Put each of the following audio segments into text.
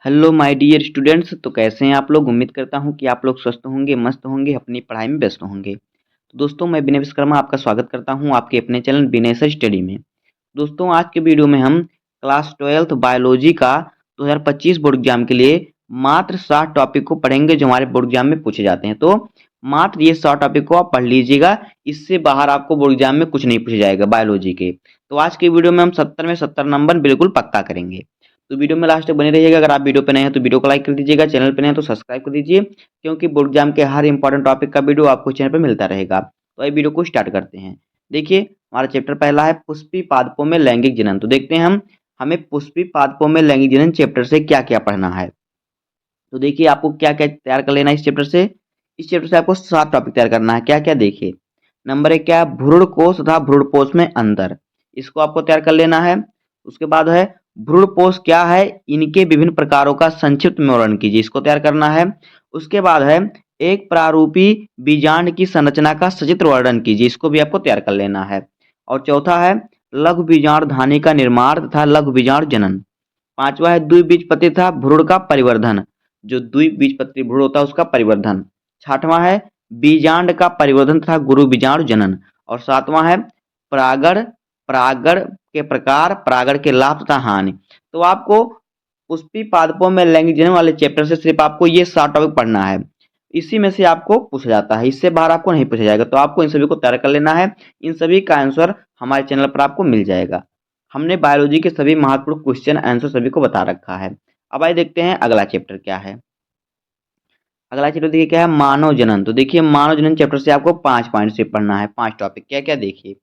Hello my dear students. तो कैसे हैं आप लोग। उम्मीद करता हूं कि आप लोग स्वस्थ होंगे, मस्त होंगे, अपनी पढ़ाई में व्यस्त होंगे। तो दोस्तों, मैं विनय विश्वकर्मा आपका स्वागत करता हूं आपके अपने चैनल विनय सर स्टडी में। दोस्तों, आज के वीडियो में हम क्लास 12th बायोलॉजी का 2025 बोर्ड एग्जाम के लिए मात्र 60 टॉपिक को पढ़ेंगे जो हमारे बोर्ड एग्जाम में पूछे जाते हैं। तो मात्र ये 100 टॉपिक को आप पढ़ लीजिएगा, इससे बाहर आपको बोर्ड एग्जाम में कुछ नहीं पूछा जाएगा बायोलॉजी के। तो आज के वीडियो में हम 70 में 70 नंबर बिल्कुल पक्का करेंगे। तो वीडियो में लास्ट तक बने रहिएगा। अगर आप वीडियो पे नए हैं तो वीडियो को लाइक कर दीजिएगा, चैनल पे नए हैं तो सब्सक्राइब कर दीजिए, क्योंकि बोर्ड एग्जाम के हर इंपॉर्टेंट टॉपिक का वीडियो आपको चैनल पे मिलता रहेगा। तो ये वीडियो को स्टार्ट करते हैं। देखिए, हमारा चैप्टर पहला है पुष्पी पादपों में लैंगिक जनन। तो देखते हैं हम हमें पुष्पी पादपों में लैंगिक जनन चैप्टर से क्या क्या पढ़ना है। तो देखिए, आपको क्या क्या तैयार कर लेना है इस चैप्टर से। इस चैप्टर से आपको 7 टॉपिक तैयार करना है। क्या क्या देखिए, नंबर 1 क्या है, भ्रूण कोश तथा भ्रूण पोष में अंतर। इसको आपको तैयार कर लेना है। उसके बाद है भ्रूण पोष क्या है, इनके विभिन्न प्रकारों का संक्षिप्त में वर्णन कीजिए। इसको तैयार करना है। उसके बाद है एक प्रारूपी बीजांड की संरचना का सचित्र वर्णन कीजिए। इसको भी आपको तैयार कर लेना है। और चौथा है लघु बीजाणु धानी का निर्माण तथा लघु बीजाणु जनन। पांचवा है द्विबीजपत्री तथा भ्रूण का परिवर्धन, जो द्विबीजपत्री भ्रूण होता है उसका परिवर्धन। छठवां है बीजांड का परिवर्धन तथा गुरु बीजाणु जनन। और सातवां है परागण, परागण के प्रकार, परागण के लाभ तथा हानि। तो आपको पुष्पी पादपों में लैंगिक जनन वाले चैप्टर से सिर्फ आपको ये 7 टॉपिक पढ़ना है। इसी में से आपको पूछा जाता है, इससे बाहर आपको नहीं पूछा जाएगा। तो आपको इन सभी को तैयार कर लेना है। इन सभी का आंसर हमारे चैनल पर आपको मिल जाएगा। हमने बायोलॉजी के सभी महत्वपूर्ण क्वेश्चन आंसर सभी को बता रखा है। अब आइए देखते हैं अगला चैप्टर क्या है। अगला चैप्टर देखिए क्या है, मानव जनन। तो देखिए, मानव जनन चैप्टर से आपको 5 पॉइंट से पढ़ना है। 5 टॉपिक क्या क्या देखिए।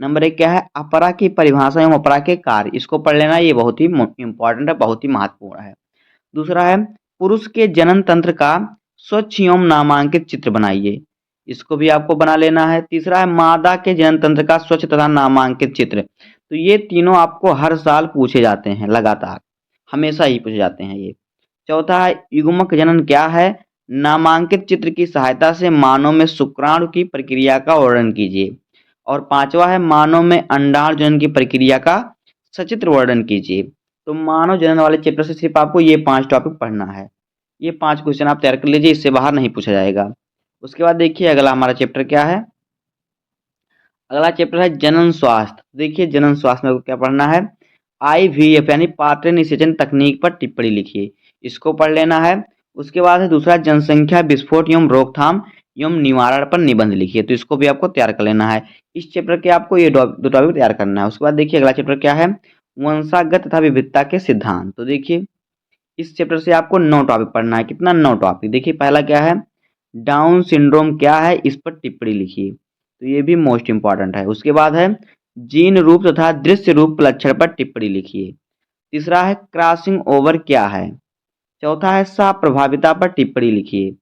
नंबर 1 क्या है, अपरा की परिभाषा एवं अपरा के कार्य। इसको पढ़ लेना, ये बहुत ही इंपॉर्टेंट है, बहुत ही महत्वपूर्ण है। दूसरा है पुरुष के जनन तंत्र का स्वच्छ एवं नामांकित चित्र बनाइए। इसको भी आपको बना लेना है। तीसरा है मादा के जनन तंत्र का स्वच्छ तथा नामांकित चित्र। तो ये तीनों आपको हर साल पूछे जाते हैं, लगातार हमेशा ही पूछे जाते हैं ये। चौथा है युग्मक जनन क्या है, नामांकित चित्र की सहायता से मानव में शुक्राणु की प्रक्रिया का वर्णन कीजिए। और पांचवा है मानव में अंडाणु जनन की प्रक्रिया का सचित्र वर्णन कीजिए। तो मानव जनन वाले चैप्टर से सिर्फ आपको ये 5 टॉपिक पढ़ना है। ये 5 क्वेश्चन आप तैयार कर लीजिए, इससे बाहर नहीं पूछा जाएगा। उसके बाद देखिए अगला हमारा चैप्टर क्या है। अगला चैप्टर है जनन स्वास्थ्य। देखिए, जनन स्वास्थ्य में क्या पढ़ना है, IVF यानी पात्र निषेचन तकनीक पर टिप्पणी लिखिए। इसको पढ़ लेना है। उसके बाद है दूसरा जनसंख्या विस्फोट एवं रोकथाम एवं निवारण पर निबंध लिखिए। तो इसको भी आपको तैयार कर लेना है। इस चैप्टर के आपको ये 2 टॉपिक तैयार करना है। उसके बाद देखिए अगला चैप्टर क्या है, वंशागत तथा विविधता के सिद्धांत। तो देखिए, इस चैप्टर से आपको 9 टॉपिक पढ़ना है। कितना, 9 टॉपिक। देखिए, पहला क्या है, डाउन सिंड्रोम क्या है, इस पर टिप्पणी लिखिए। तो ये भी मोस्ट इंपॉर्टेंट है। उसके बाद है जीन रूप तथा दृश्य रूप लक्षण पर टिप्पणी लिखिए। तीसरा है क्रॉसिंग ओवर क्या है। चौथा है सप्रभाविता पर टिप्पणी लिखिए।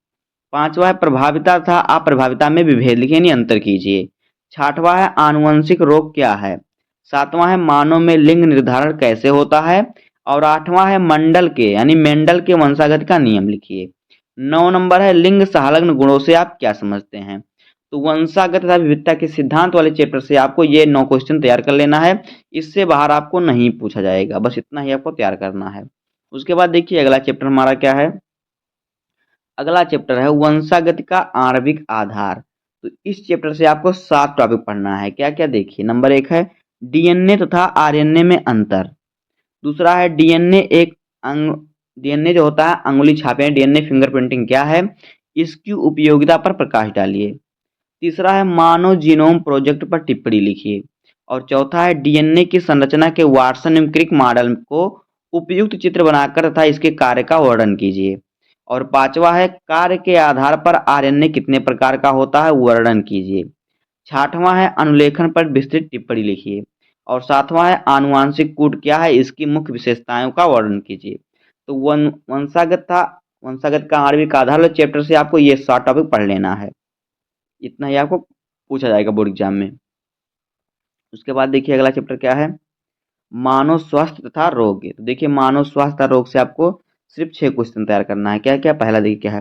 पांचवा है प्रभाविता तथा अप्रभाविता में विभेद लिखिए, यानी अंतर कीजिए। छठवां है आनुवंशिक रोग क्या है। सातवां है मानव में लिंग निर्धारण कैसे होता है। और आठवां है मंडल के यानी मेंडल के वंशागत का नियम लिखिए। 9 नंबर है लिंग सहलग्न गुणों से आप क्या समझते हैं। तो वंशागत तथा विविधता के सिद्धांत वाले चैप्टर से आपको ये 9 क्वेश्चन तैयार कर लेना है। इससे बाहर आपको नहीं पूछा जाएगा, बस इतना ही आपको तैयार करना है। उसके बाद देखिए अगला चैप्टर हमारा क्या है। अगला चैप्टर है वंशागति का आणविक आधार। तो इस चैप्टर से आपको 7 टॉपिक पढ़ना है। क्या क्या देखिए, नंबर 1 है डीएनए तथा आरएनए में अंतर। दूसरा है डीएनए एक अंग, डीएनए जो होता है अंगुली छापे, डीएनए फिंगरप्रिंटिंग क्या है, इसकी उपयोगिता पर प्रकाश डालिए। तीसरा है मानव जीनोम प्रोजेक्ट पर टिप्पणी लिखिए। और चौथा है डीएनए की संरचना के वाटसन एवं क्रिक मॉडल को उपयुक्त चित्र बनाकर तथा इसके कार्य का वर्णन कीजिए। और पांचवा है कार्य के आधार पर आरएनए कितने प्रकार का होता है, वर्णन कीजिए। छठवां है अनुलेखन पर विस्तृत टिप्पणी लिखिए। और सातवां है आनुवांशिक कूट क्या है, इसकी मुख्य विशेषताओं का वर्णन कीजिए। तो वंशागत का आणविक आधार वाले चैप्टर से आपको ये 7 टॉपिक पढ़ लेना है। इतना ही आपको पूछा जाएगा बोर्ड एग्जाम में। उसके बाद देखिए अगला चैप्टर क्या है, मानव स्वास्थ्य तथा रोग। तो देखिए, मानव स्वास्थ्य तथा रोग से आपको सिर्फ 6 क्वेश्चन तैयार करना है। क्या क्या, पहला देखिए क्या है,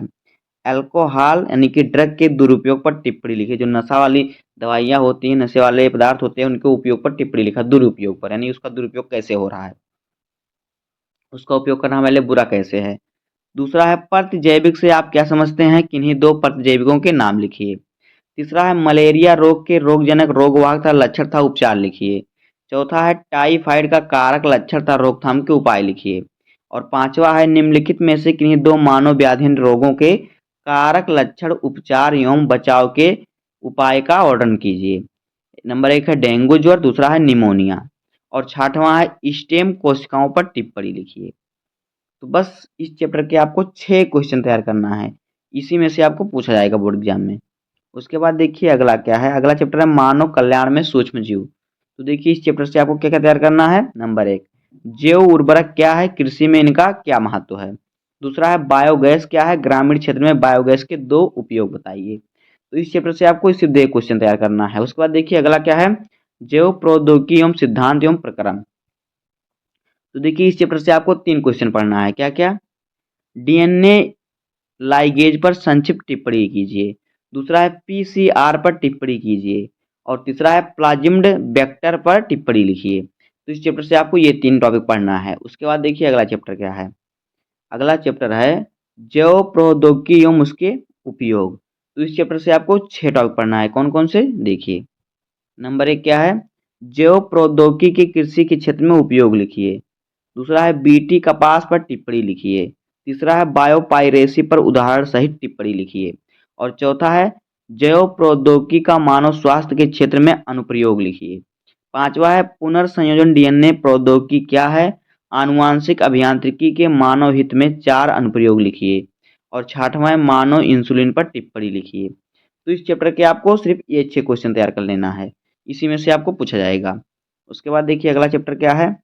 अल्कोहल यानी कि ड्रग के दुरुपयोग पर टिप्पणी लिखिए। जो नशा वाली दवाइयाँ होती हैं, नशे वाले पदार्थ होते हैं, उनके उपयोग पर टिप्पणी लिखा, दुरुपयोग पर, यानी उसका दुरुपयोग कैसे हो रहा है। उसका उपयोग करना हमारे लिए बुरा कैसे है। दूसरा है प्रतिजैविक से आप क्या समझते हैं, किन्हीं दो प्रतिजैविकों के नाम लिखिए। तीसरा है मलेरिया रोग के रोगजनक रोगवाहक तथा लक्षण तथा उपचार लिखिए। चौथा है टाइफाइड का कारक लक्षण तथा रोकथाम के उपाय लिखिए। और पांचवा है निम्नलिखित में से किन्हीं दो मानव व्याधिहीन रोगों के कारक लक्षण उपचार एवं बचाव के उपाय का वर्णन कीजिए। नंबर 1 है डेंगू ज्वर, दूसरा है निमोनिया और छठवां है स्टेम कोशिकाओं पर टिप्पणी लिखिए। तो बस इस चैप्टर के आपको 6 क्वेश्चन तैयार करना है, इसी में से आपको पूछा जाएगा बोर्ड एग्जाम में। उसके बाद देखिए अगला क्या है, अगला चैप्टर है मानव कल्याण में सूक्ष्म जीव। तो देखिए इस चैप्टर से आपको क्या क्या तैयार करना है। नंबर 1 जैव उर्वरक क्या है, कृषि में इनका क्या महत्व है। दूसरा है बायोगैस क्या है, ग्रामीण क्षेत्र में बायोगैस के दो उपयोग बताइए। तो इस चैप्टर से आपको सिर्फ एक क्वेश्चन तैयार करना है। उसके बाद देखिए अगला क्या है, जैव प्रौद्योगिकी एवं सिद्धांत एवं प्रक्रम। तो देखिए इस चैप्टर से आपको 3 क्वेश्चन पढ़ना है। क्या क्या, डीएनए लाइगेज पर संक्षिप्त टिप्पणी कीजिए। दूसरा है पीसीआर पर टिप्पणी कीजिए और तीसरा है प्लाज्मिड वेक्टर पर टिप्पणी लिखिए। तो इस चैप्टर से आपको ये 3 टॉपिक पढ़ना है। उसके बाद देखिए अगला चैप्टर क्या है, अगला चैप्टर है जैव प्रौद्योगिकी एवं उसके उपयोग। तो इस चैप्टर से आपको 6 टॉपिक पढ़ना है। कौन कौन से देखिए। नंबर 1 क्या है, जैव प्रौद्योगिकी के कृषि के क्षेत्र में उपयोग लिखिए। दूसरा है बीटी कपास पर टिप्पणी लिखिए। तीसरा है बायोपायरेसी पर उदाहरण सहित टिप्पणी लिखिए। और चौथा है जैव प्रौद्योगिकी का मानव स्वास्थ्य के क्षेत्र में अनुप्रयोग लिखिए। पांचवा है पुनर्संयोजन डीएनए प्रौद्योगिकी क्या है, आनुवांशिक अभियांत्रिकी के मानव हित में 4 अनुप्रयोग लिखिए। और छठवां है मानव इंसुलिन पर टिप्पणी लिखिए। तो इस चैप्टर के आपको सिर्फ ये 6 क्वेश्चन तैयार कर लेना है, इसी में से आपको पूछा जाएगा। उसके बाद देखिए अगला चैप्टर क्या है,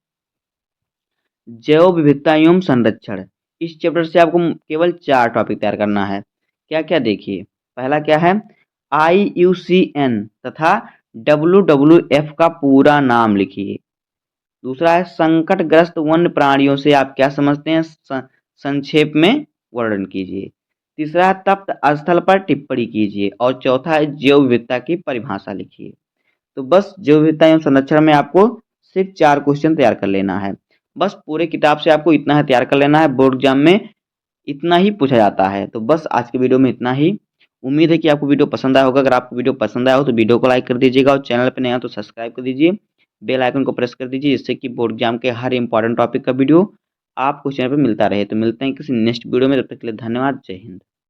जैव विविधता एवं संरक्षण। इस चैप्टर से आपको केवल 4 टॉपिक तैयार करना है। क्या क्या देखिए, पहला क्या है, IUCN तथा WWF का पूरा नाम लिखिए। दूसरा है संकटग्रस्त वन्य प्राणियों से आप क्या समझते हैं, संक्षेप में वर्णन कीजिए। तीसरा है तप्त स्थल पर टिप्पणी कीजिए और चौथा है जैव विविधता की परिभाषा लिखिए। तो बस जैव विविधता एवं संरक्षण में आपको सिर्फ 4 क्वेश्चन तैयार कर लेना है। बस पूरे किताब से आपको इतना है तैयार कर लेना है, बोर्ड एग्जाम में इतना ही पूछा जाता है। तो बस आज के वीडियो में इतना ही। उम्मीद है कि आपको वीडियो पसंद आया होगा। अगर आपको वीडियो पसंद आया हो तो वीडियो को लाइक कर दीजिएगा और चैनल पर नया हो तो सब्सक्राइब कर दीजिए, बेल आइकन को प्रेस कर दीजिए, जिससे कि बोर्ड एग्जाम के हर इंपॉर्टेंट टॉपिक का वीडियो आपको चैनल पर मिलता रहे। तो मिलते हैं किसी नेक्स्ट वीडियो में, तब तक के लिए धन्यवाद। जय हिंद।